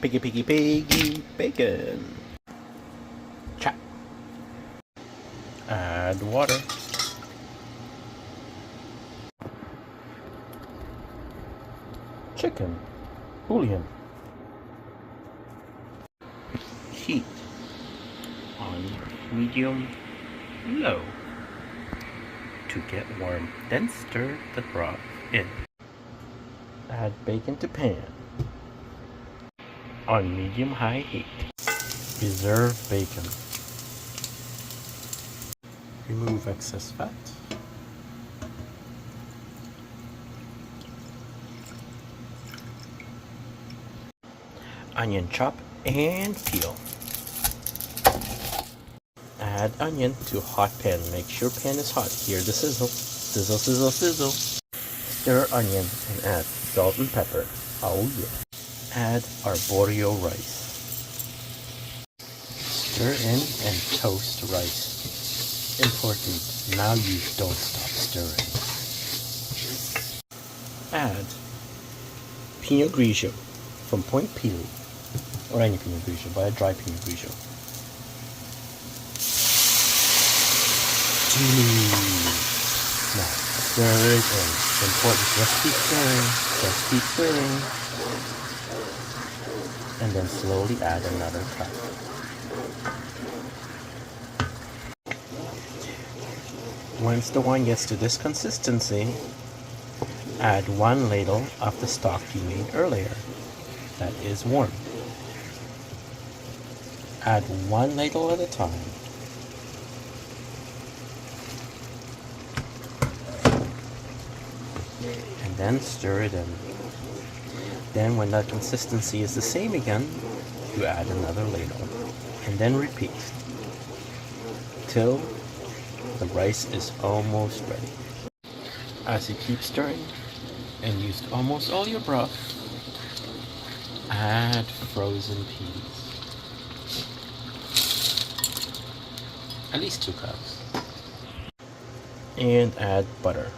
piggy bacon. Chop. Add water. Chicken. Bouillon. Heat on medium low to get warm. Then stir the broth in. Add bacon to pan on medium-high heat. Reserve bacon. Remove excess fat. Onion chop and peel. Add onion to hot pan. Make sure pan is hot. Hear the sizzle. Sizzle, sizzle, sizzle. Stir onion and add salt and pepper. Oh yeah. Add arborio rice. Stir in and toast rice. Important, now you don't stop stirring. Add Pinot Grigio from Point Pili, or any Pinot Grigio, but a dry Pinot Grigio. Now stir it in. It's important, just keep stirring, just keep stirring. And then slowly add another cup. Once the wine gets to this consistency, add 1 ladle of the stock you made earlier that is warm. Add 1 ladle at a time. And then stir it in. Then when the consistency is the same again, you add another ladle. And then repeat till the rice is almost ready. As you keep stirring and used almost all your broth, add frozen peas. At least 2 cups. And add butter.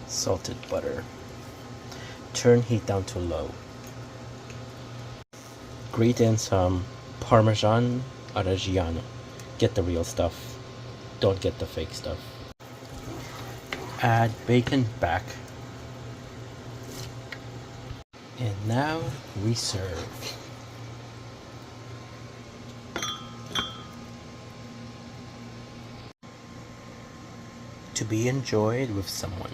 Salted butter. Turn heat down to low. Grate in some Parmesan Reggiano. Get the real stuff. Don't get the fake stuff. Add bacon back. And now we serve. To be enjoyed with someone.